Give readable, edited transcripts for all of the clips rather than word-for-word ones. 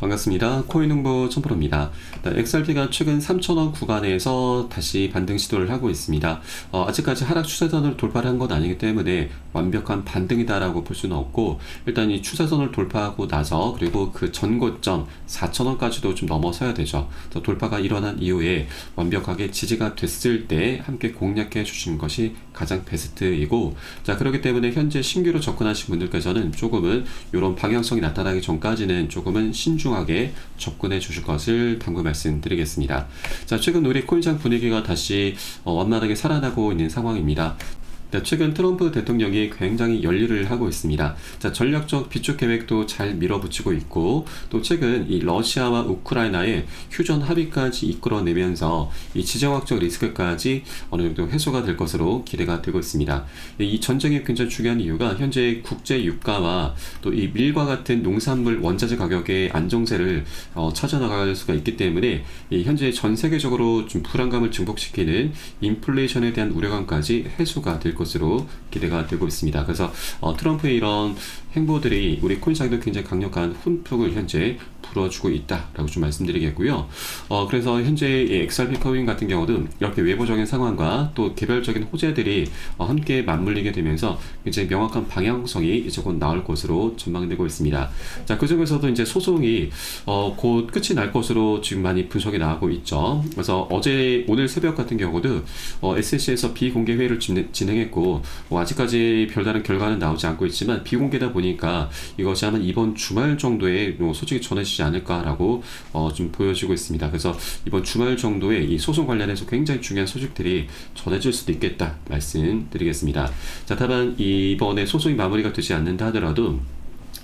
반갑습니다. 코인홍보 천프로입니다. XRP가 최근 3,000원 구간에서 다시 반등 시도를 하고 있습니다. 아직까지 하락 추세선을 돌파를 한 건 아니기 때문에 완벽한 반등이다라고 볼 수는 없고, 일단 이 추세선을 돌파하고 나서 그리고 그 전고점 4,000원까지도 좀 넘어서야 되죠. 돌파가 일어난 이후에 완벽하게 지지가 됐을 때 함께 공략해 주시는 것이 가장 베스트이고, 자, 그렇기 때문에 현재 신규로 접근하신 분들께서는 조금은 이런 방향성이 나타나기 전까지는 조금은 신중하게 접근해 주실 것을 당부 말씀드리겠습니다. 자, 최근 우리 코인시장 분위기가 다시 완만하게 살아나고 있는 상황입니다. 최근 트럼프 대통령이 굉장히 열일을 하고 있습니다. 자, 전략적 비축 계획도 잘 밀어붙이고 있고, 또 최근 이 러시아와 우크라이나의 휴전 합의까지 이끌어내면서 이 지정학적 리스크까지 어느 정도 해소가 될 것으로 기대가 되고 있습니다. 이 전쟁이 굉장히 중요한 이유가 현재 국제 유가와 또 이 밀과 같은 농산물 원자재 가격의 안정세를 찾아나갈 수가 있기 때문에 이 현재 전 세계적으로 좀 불안감을 증폭시키는 인플레이션에 대한 우려감까지 해소가 될 것으로 기대가 되고 있습니다. 그래서 트럼프의 이런 행보들이 우리 코인시장도 굉장히 강력한 훈풍을 현재 불어주고 있다라고 좀 말씀드리겠고요. 그래서 현재 이 XRP 코인 같은 경우도 이렇게 외부적인 상황과 또 개별적인 호재들이 함께 맞물리게 되면서 굉장히 명확한 방향성이 이제 곧 나올 것으로 전망되고 있습니다. 자, 그 중에서도 이제 소송이 곧 끝이 날 것으로 지금 많이 분석이 나오고 있죠. 그래서 오늘 새벽 같은 경우도 SEC에서 비공개 회의를 진행했고, 아직까지 별다른 결과는 나오지 않고 있지만 비공개다 보니까 이것이 아마 이번 주말 정도에 솔직히 전해지지 않을까라고 좀 보여지고 있습니다. 그래서 이번 주말 정도에 이 소송 관련해서 굉장히 중요한 소식들이 전해질 수도 있겠다 말씀드리겠습니다. 자, 다만 이번에 소송이 마무리가 되지 않는다 하더라도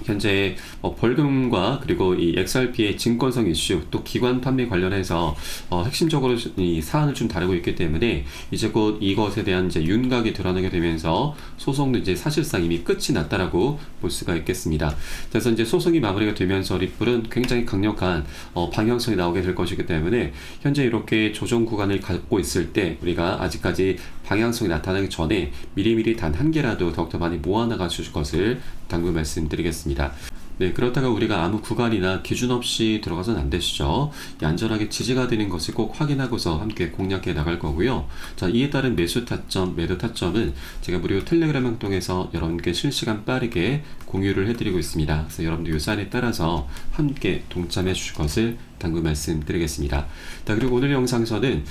현재 벌금과 그리고 이 XRP의 증권성 이슈 또 기관 판매 관련해서 핵심적으로 이 사안을 좀 다루고 있기 때문에 이제 곧 이것에 대한 이제 윤곽이 드러나게 되면서 소송도 이제 사실상 이미 끝이 났다라고 볼 수가 있겠습니다. 그래서 이제 소송이 마무리가 되면서 리플은 굉장히 강력한 방향성이 나오게 될 것이기 때문에 현재 이렇게 조정 구간을 갖고 있을 때 우리가 아직까지 방향성이 나타나기 전에 미리미리 단 한 개라도 더욱더 많이 모아나가 주실 것을 당부 말씀드리겠습니다. 네, 그렇다가 우리가 아무 구간이나 기준 없이 들어가서는 안 되시죠. 안전하게 지지가 되는 것을 꼭 확인하고서 함께 공략해 나갈 거고요. 자, 이에 따른 매수 타점, 매도 타점은 제가 무료 텔레그램 통해서 여러분께 실시간 빠르게 공유를 해드리고 있습니다. 그래서 여러분들 이 사안에 따라서 함께 동참해 주실 것을 당부 말씀드리겠습니다. 자, 그리고 오늘 영상에서는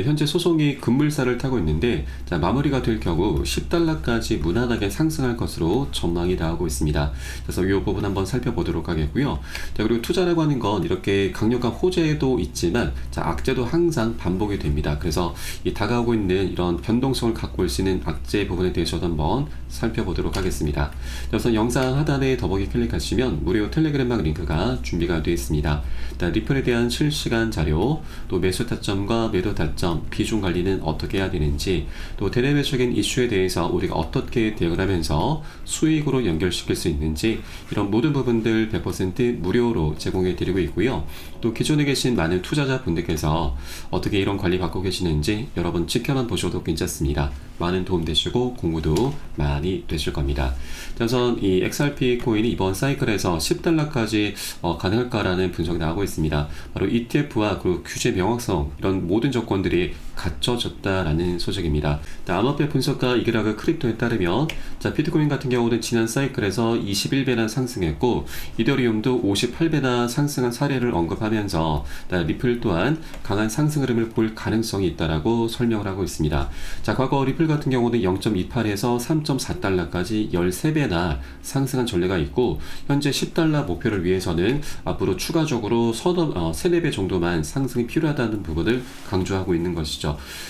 현재 소송이 급물살을 타고 있는데, 자, 마무리가 될 경우 $10까지 무난하게 상승할 것으로 전망이 나오고 있습니다. 그래서 이 부분 한번 살펴보도록 하겠고요. 자, 그리고 투자라고 하는 건 이렇게 강력한 호재도 있지만, 자, 악재도 항상 반복이 됩니다. 그래서 이 다가오고 있는 이런 변동성을 갖고 올 수 있는 악재 부분에 대해서도 한번 살펴보도록 하겠습니다. 그래서 영상 하단에 더보기 클릭하시면 무료 텔레그램방 링크가 준비가 되어 있습니다. 자, 리플에 대한 실시간 자료, 또 매수 타점과 매도 타점, 비중 관리는 어떻게 해야 되는지, 또 대내외적인 이슈에 대해서 우리가 어떻게 대응을 하면서 수익으로 연결시킬 수 있는지, 이런 모든 부분들 100% 무료로 제공해 드리고 있고요. 또 기존에 계신 많은 투자자 분들께서 어떻게 이런 관리 받고 계시는지 여러분 지켜만 보셔도 괜찮습니다. 많은 도움 되시고 공부도 많이 되실 겁니다. 우선 이 XRP 코인이 이번 사이클에서 $10까지 가능할까라는 분석이 나오고 있습니다. 바로 ETF와 그리고 규제 명확성, 이런 모든 조건들이 갖춰졌다라는 소식입니다. 암호화폐 분석가 이그라그 크립토에 따르면, 자, 비트코인 같은 경우는 지난 사이클에서 21배나 상승했고, 이더리움도 58배나 상승한 사례를 언급하면서 리플 또한 강한 상승 흐름을 볼 가능성이 있다라고 설명을 하고 있습니다. 자, 과거 리플 같은 경우는 0.28에서 $3.4까지 13배나 상승한 전례가 있고, 현재 $10 목표를 위해서는 앞으로 추가적으로 세네 배 정도만 상승이 필요하다는 부분을 강조하고 있는 것이죠.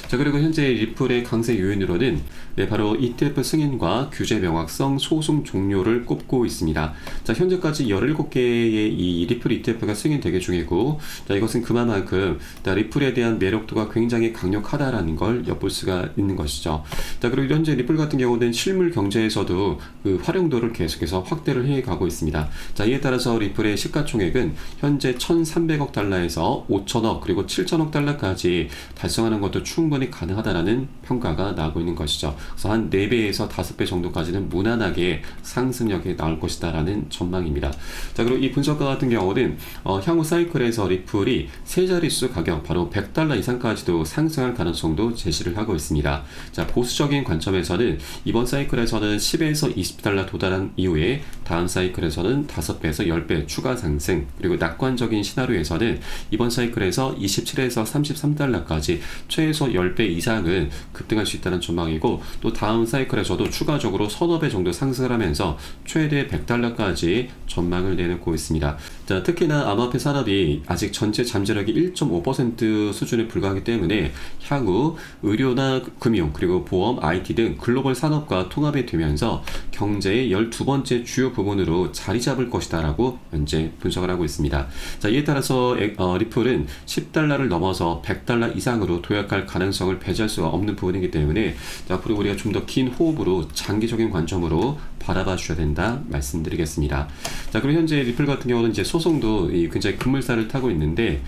자, 그리고 현재 리플의 강세 요인으로는 바로 ETF 승인과 규제 명확성, 소송 종료를 꼽고 있습니다. 자, 현재까지 17개의 이 리플 ETF가 승인 대기 중이고, 자, 이것은 그만큼 리플에 대한 매력도가 굉장히 강력하다라는 걸 엿볼 수가 있는 것이죠. 자, 그리고 현재 리플 같은 경우는 실물 경제에서도 그 활용도를 계속해서 확대를 해 가고 있습니다. 자, 이에 따라서 리플의 시가총액은 현재 $1,300억 에서 $5,000억 그리고 $7,000억 까지 달성하는 것도 충분히 가능하다라는 평가가 나오고 있는 것이죠. 그래서 한 4배에서 5배 정도까지는 무난하게 상승력이 나올 것이다라는 전망입니다. 자, 그리고 이 분석가 같은 경우는 향후 사이클에서 리플이 세 자릿수 가격 바로 $100 이상까지도 상승할 가능성도 제시를 하고 있습니다. 자, 보수적인 관점에서는 이번 사이클에서는 10에서 $20 도달한 이후에 다음 사이클에서는 5배에서 10배 추가 상승, 그리고 낙관적인 시나리오에서는 이번 사이클에서 27에서 $33까지 최소 10배 이상은 급등할 수 있다는 전망이고, 또 다음 사이클에서도 추가적으로 서너 배 정도 상승을 하면서 최대 $100까지 전망을 내놓고 있습니다. 자, 특히나 암호화폐 산업이 아직 전체 잠재력이 1.5% 수준에 불과하기 때문에 향후 의료나 금융, 그리고 보험, IT 등 글로벌 산업과 통합이 되면서 경제의 12번째 주요 부분으로 자리 잡을 것이다 라고 현재 분석을 하고 있습니다. 자, 이에 따라서 리플은 $10를 넘어서 $100 이상으로 도약할 가능성을 배제할 수가 없는 부분이기 때문에 앞으로 우리가 좀 더 긴 호흡으로 장기적인 관점으로 바라봐 주셔야 된다 말씀드리겠습니다. 자, 그리고 현재 리플 같은 경우는 이제 소송도 굉장히 급물살을 타고 있는데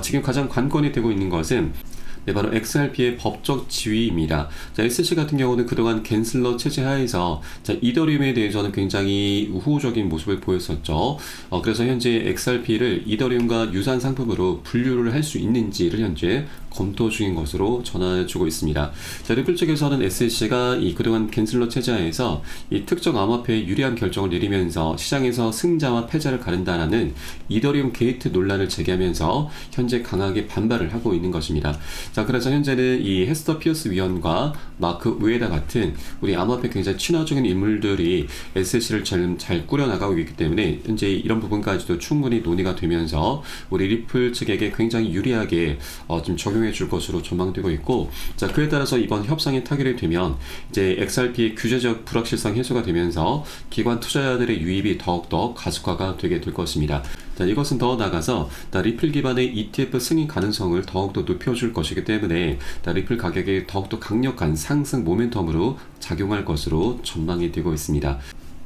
지금 가장 관건이 되고 있는 것은 바로 XRP의 법적 지위입니다. 자, SC 같은 경우는 그동안 갠슬러 체제 하에서 이더리움에 대해서는 굉장히 우호적인 모습을 보였었죠. 그래서 현재 XRP를 이더리움과 유사한 상품으로 분류를 할 수 있는지를 현재 검토 중인 것으로 전해주고 있습니다. 자, 리플 측에서는 SEC가 이 그동안 갠슬러 체제하에서 이 특정 암호화폐에 유리한 결정을 내리면서 시장에서 승자와 패자를 가른다라는 이더리움 게이트 논란을 제기하면서 현재 강하게 반발을 하고 있는 것입니다. 자, 그래서 현재는 이 헤스터 피어스 위원과 마크 우에다 같은 우리 암호화폐 굉장히 친화적인 인물들이 SEC를 잘 꾸려나가고 있기 때문에 현재 이런 부분까지도 충분히 논의가 되면서 우리 리플 측에게 굉장히 유리하게 좀 적용해 줄 것으로 전망되고 있고, 자, 그에 따라서 이번 협상이 타결이 되면 이제 XRP의 규제적 불확실성 해소가 되면서 기관 투자자들의 유입이 더욱더 가속화가 되게 될 것입니다. 자, 이것은 더 나아가서 리플 기반의 ETF 승인 가능성을 더욱더 높여줄 것이기 때문에 리플 가격이 더욱더 강력한 상승 모멘텀으로 작용할 것으로 전망이 되고 있습니다.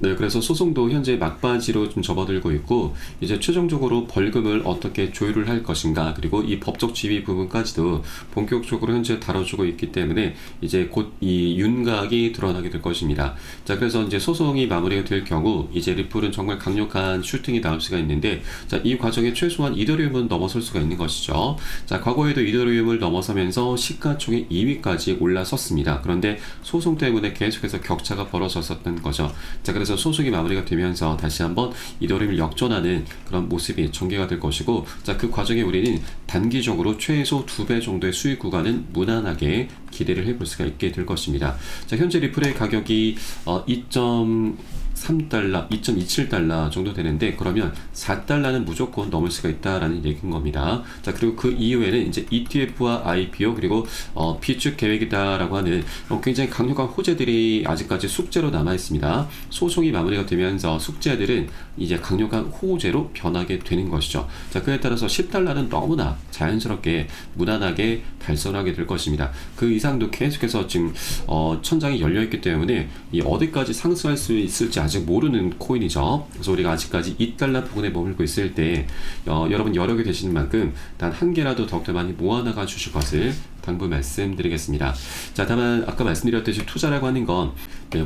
네, 그래서 소송도 현재 막바지로 좀 접어들고 있고, 이제 최종적으로 벌금을 어떻게 조율을 할 것인가, 그리고 이 법적 지위 부분까지도 본격적으로 현재 다뤄주고 있기 때문에 이제 곧 이 윤곽이 드러나게 될 것입니다. 자, 그래서 이제 소송이 마무리가 될 경우 이제 리플은 정말 강력한 슈팅이 나올 수가 있는데, 자, 이 과정에 최소한 이더리움은 넘어설 수가 있는 것이죠. 자, 과거에도 이더리움을 넘어서면서 시가총액 2위까지 올라섰습니다. 그런데 소송 때문에 계속해서 격차가 벌어졌었던 거죠. 자, 그래서 소송이 마무리가 되면서 다시 한번 이더리움을 역전하는 그런 모습이 전개가 될 것이고, 자, 그 과정에 우리는 단기적으로 최소 2배 정도의 수익 구간은 무난하게 기대를 해볼 수가 있게 될 것입니다. 자, 현재 리플의 가격이 2.3달러, 2.27달러 정도 되는데, 그러면 4달러는 무조건 넘을 수가 있다라는 얘기인 겁니다. 자, 그리고 그 이후에는 이제 ETF와 IPO 그리고 비축 계획이다라고 하는 굉장히 강력한 호재들이 아직까지 숙제로 남아 있습니다. 소송이 마무리가 되면서 숙제들은 이제 강력한 호재로 변하게 되는 것이죠. 자, 그에 따라서 10달러는 너무나 자연스럽게 무난하게 달성하게 될 것입니다. 그 이상도 계속해서 지금 천장이 열려 있기 때문에 이 어디까지 상승할 수 있을지 아직 모르는 코인이죠. 그래서 우리가 아직까지 2달러 부근에 머물고 있을 때 여러분 여력이 되시는 만큼 단 한 개라도 더욱더 많이 모아나가 주실 것을 당부 말씀드리겠습니다. 자, 다만 아까 말씀드렸듯이 투자라고 하는 건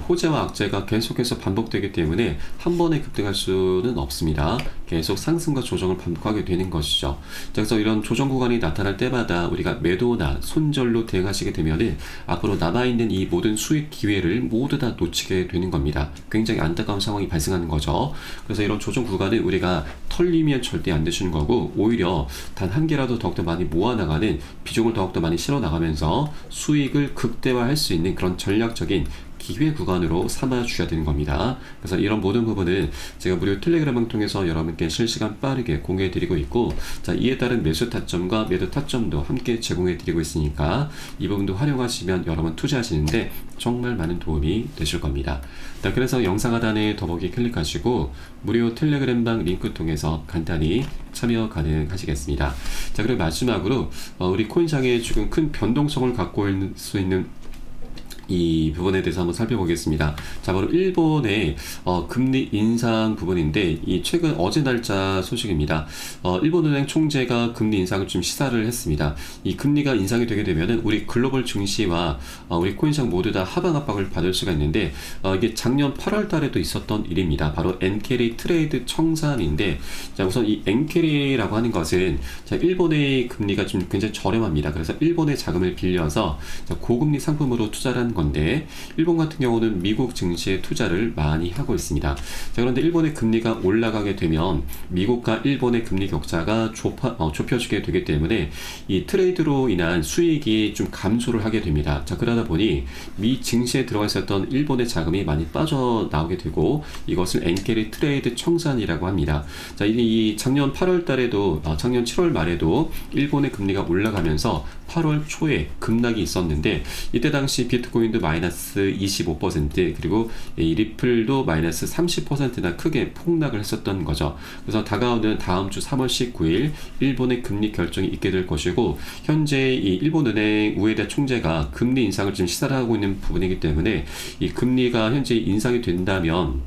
호재와 악재가 계속해서 반복되기 때문에 한 번에 급등할 수는 없습니다. 계속 상승과 조정을 반복하게 되는 것이죠. 자, 그래서 이런 조정 구간이 나타날 때마다 우리가 매도나 손절로 대응하시게 되면은 앞으로 남아있는 이 모든 수익 기회를 모두 다 놓치게 되는 겁니다. 굉장히 안타까운 상황이 발생하는 거죠. 그래서 이런 조정 구간은 우리가 털리면 절대 안 되시는 거고, 오히려 단 한 개라도 더욱더 많이 모아나가는 비중을 더욱더 많이 실어 나가면서 수익을 극대화할 수 있는 그런 전략적인 기회 구간으로 삼아 주셔야 되는 겁니다. 그래서 이런 모든 부분은 제가 무료 텔레그램을 통해서 여러분께 실시간 빠르게 공유해 드리고 있고, 자, 이에 따른 매수 타점과 매도 타점도 함께 제공해 드리고 있으니까 이 부분도 활용하시면 여러분 투자하시는데 정말 많은 도움이 되실 겁니다. 자, 그래서 영상 하단에 더보기 클릭하시고 무료 텔레그램방 링크 통해서 간단히 참여 가능하시겠습니다. 자, 그리고 마지막으로 우리 코인상에 지금 큰 변동성을 갖고 있을 수 있는 이 부분에 대해서 한번 살펴보겠습니다. 자, 바로 일본의 금리 인상 부분인데, 이 최근 어제 날짜 소식입니다. 일본은행 총재가 금리 인상을 좀 시사를 했습니다. 이 금리가 인상이 되게 되면은 우리 글로벌 증시와 우리 코인시장 모두 다 하방 압박을 받을 수가 있는데, 이게 작년 8월 달에도 있었던 일입니다. 바로 엔캐리 트레이드 청산인데, 자, 우선 이 엔캐리라고 하는 것은, 자, 일본의 금리가 좀 굉장히 저렴합니다. 그래서 일본의 자금을 빌려서 고금리 상품으로 투자를 하는 건데, 일본 같은 경우는 미국 증시에 투자를 많이 하고 있습니다. 자, 그런데 일본의 금리가 올라가게 되면 미국과 일본의 금리 격차가 좁혀지게 되기 때문에 이 트레이드로 인한 수익이 좀 감소를 하게 됩니다. 자, 그러다 보니 미 증시에 들어가 있었던 일본의 자금이 많이 빠져나오게 되고, 이것을 엔캐리 트레이드 청산이라고 합니다. 자, 이 작년 8월 달에도, 작년 7월 말에도 일본의 금리가 올라가면서 8월 초에 급락이 있었는데, 이때 당시 비트코인도 마이너스 25%, 그리고 이 리플도 마이너스 30%나 크게 폭락을 했었던 거죠. 그래서 다가오는 다음 주 3월 19일 일본의 금리 결정이 있게 될 것이고, 현재 이 일본은행 우에다 총재가 금리 인상을 지금 시사를 하고 있는 부분이기 때문에, 이 금리가 현재 인상이 된다면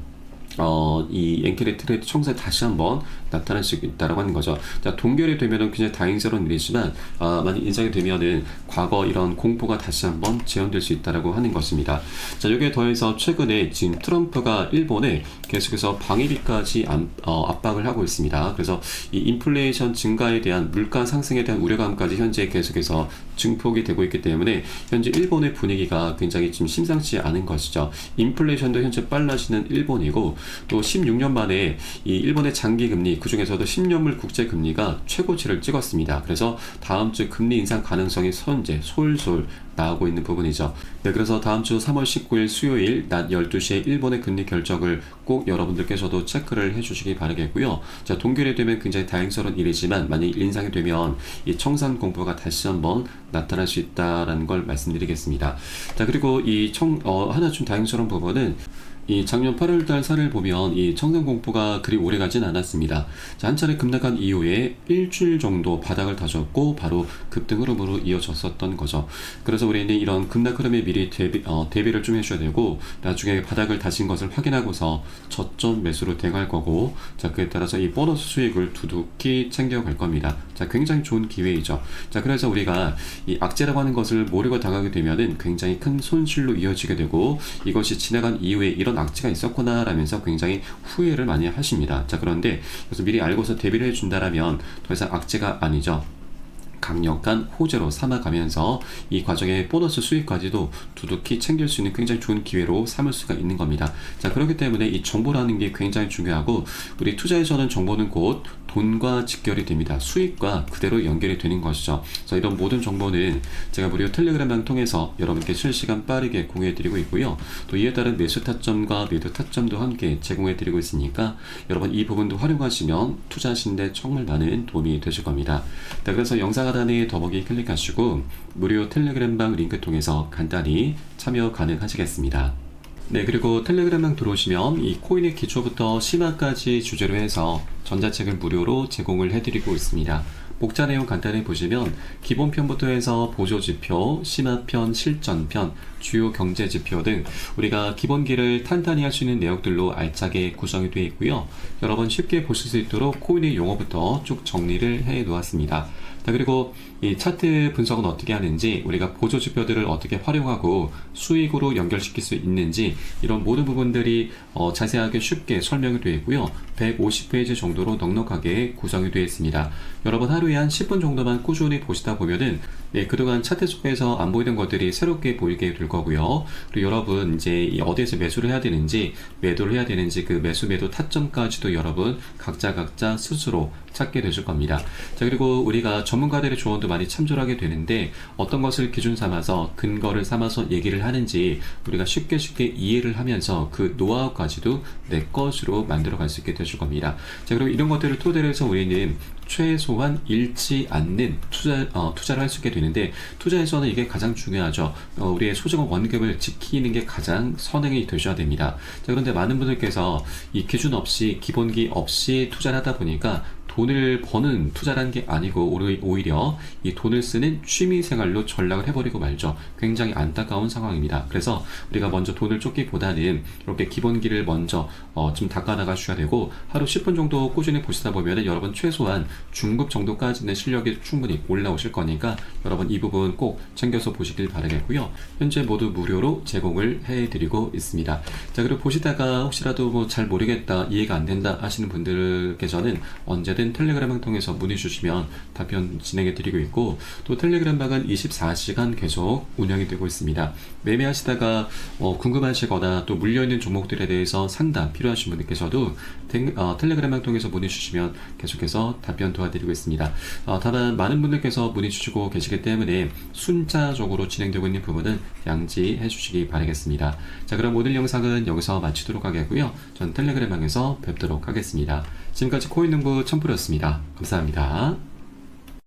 이 엔캐리 트레이드 청산이 다시 한번 나타날 수 있다라고 하는 거죠. 자, 동결이 되면은 굉장히 다행스러운 일이지만, 만약 인상이 되면은 과거 이런 공포가 다시 한번 재현될 수 있다라고 하는 것입니다. 자, 여기에 더해서 최근에 지금 트럼프가 일본에 계속해서 방위비까지 압박을 하고 있습니다. 그래서 이 인플레이션 증가에 대한 물가 상승에 대한 우려감까지 현재 계속해서 증폭이 되고 있기 때문에 현재 일본의 분위기가 굉장히 지금 심상치 않은 것이죠. 인플레이션도 현재 빨라지는 일본이고, 또 16년 만에 이 일본의 장기 금리, 그 중에서도 10년물 국제 금리가 최고치를 찍었습니다. 그래서 다음 주 금리 인상 가능성이 현재 솔솔 나오고 있는 부분이죠. 네, 그래서 다음 주 3월 19일 수요일 낮 12시에 일본의 금리 결정을 꼭 여러분들께서도 체크를 해주시기 바라겠고요. 자, 동결이 되면 굉장히 다행스러운 일이지만, 만약 인상이 되면 이 청산 공포가 다시 한번 나타날 수 있다라는 걸 말씀드리겠습니다. 자, 그리고 하나 좀 다행스러운 부분은, 이 작년 8월달 사를 보면 이 청산 공포가 그리 오래 가진 않았습니다. 자, 한 차례 급락한 이후에 일주일 정도 바닥을 다졌고 바로 급등 흐름으로 이어졌었던 거죠. 그래서 우리는 이런 급락 흐름에 미리 대비를 좀 해줘야 되고, 나중에 바닥을 다진 것을 확인하고서 저점 매수로 대응할 거고, 자, 그에 따라서 이 보너스 수익을 두둑히 챙겨갈 겁니다. 자, 굉장히 좋은 기회이죠. 자, 그래서 우리가 이 악재라고 하는 것을 모르고 당하게 되면은 굉장히 큰 손실로 이어지게 되고, 이것이 지나간 이후에 이런 악재가 있었구나 라면서 굉장히 후회를 많이 하십니다. 자, 그런데 그래서 미리 알고서 대비를 해준다라면 더 이상 악재가 아니죠. 강력한 호재로 삼아가면서 이 과정의 보너스 수익까지도 두둑히 챙길 수 있는 굉장히 좋은 기회로 삼을 수가 있는 겁니다. 자, 그렇기 때문에 이 정보라는 게 굉장히 중요하고, 우리 투자에서는 정보는 곧 돈과 직결이 됩니다. 수익과 그대로 연결이 되는 것이죠. 그래서 이런 모든 정보는 제가 무료 텔레그램을 통해서 여러분께 실시간 빠르게 공유해드리고 있고요. 또 이에 따른 매수 타점과 매도 타점도 함께 제공해드리고 있으니까 여러분 이 부분도 활용하시면 투자하시는데 정말 많은 도움이 되실 겁니다. 네, 그래서 영상 하단에 더보기 클릭하시고 무료 텔레그램방 링크 통해서 간단히 참여 가능하시겠습니다. 네, 그리고 텔레그램방 들어오시면 이 코인의 기초부터 심화까지 주제로 해서 전자책을 무료로 제공을 해드리고 있습니다. 목차 내용 간단히 보시면 기본편부터 해서 보조지표, 심화편, 실전편, 주요 경제지표 등 우리가 기본기를 탄탄히 할 수 있는 내용들로 알차게 구성이 되어 있고요. 여러분 쉽게 보실 수 있도록 코인의 용어부터 쭉 정리를 해 놓았습니다. 자, 그리고 이 차트 분석은 어떻게 하는지, 우리가 보조지표들을 어떻게 활용하고 수익으로 연결시킬 수 있는지, 이런 모든 부분들이 자세하게 쉽게 설명이 되어 있고요. 150페이지 정도로 넉넉하게 구성이 되어 있습니다. 여러분 하루에 한 10분 정도만 꾸준히 보시다 보면은 그동안 차트 속에서 안 보이던 것들이 새롭게 보이게 될 거고요. 그리고 여러분 이제 어디에서 매수를 해야 되는지, 매도를 해야 되는지, 그 매수 매도 타점까지도 여러분 각자 스스로 찾게 되실 겁니다. 자, 그리고 우리가 전문가들의 조언도 많이 참조를 하게 되는데, 어떤 것을 기준 삼아서 근거를 삼아서 얘기를 하는지 우리가 쉽게 이해를 하면서 그 노하우까지도 내 것으로 만들어 갈 수 있게 되실 겁니다. 자, 그리고 이런 것들을 토대로 해서 우리는 최소한 잃지 않는 투자를 할 수 있게 되는데, 투자에서는 이게 가장 중요하죠. 우리의 소중한 원금을 지키는 게 가장 선행이 되셔야 됩니다. 자, 그런데 많은 분들께서 이 기준 없이, 기본기 없이 투자를 하다 보니까 돈을 버는 투자라는 게 아니고 오히려 이 돈을 쓰는 취미 생활로 전락을 해버리고 말죠. 굉장히 안타까운 상황입니다. 그래서 우리가 먼저 돈을 쫓기보다는 이렇게 기본기를 먼저 좀 닦아나가셔야 되고, 하루 10분 정도 꾸준히 보시다 보면 여러분 최소한 중급 정도까지는 실력이 충분히 올라오실 거니까 여러분 이 부분 꼭 챙겨서 보시길 바라겠고요. 현재 모두 무료로 제공을 해드리고 있습니다. 자, 그리고 보시다가 혹시라도 뭐 잘 모르겠다, 이해가 안 된다 하시는 분들께서는 언제든 텔레그램을 통해서 문의 주시면 답변 진행해 드리고 있고, 또 텔레그램 방은 24시간 계속 운영이 되고 있습니다. 매매하시다가 궁금하시거나 또 물려있는 종목들에 대해서 상담 필요하신 분들께서도 텔레그램을 통해서 문의 주시면 계속해서 답변 도와드리고 있습니다. 다만 많은 분들께서 문의 주시고 계시기 때문에 순차적으로 진행되고 있는 부분은 양지해 주시기 바라겠습니다. 자, 그럼 오늘 영상은 여기서 마치도록 하겠고요. 전 텔레그램 방에서 뵙도록 하겠습니다. 지금까지 코인농부 첨프로였습니다. 감사합니다.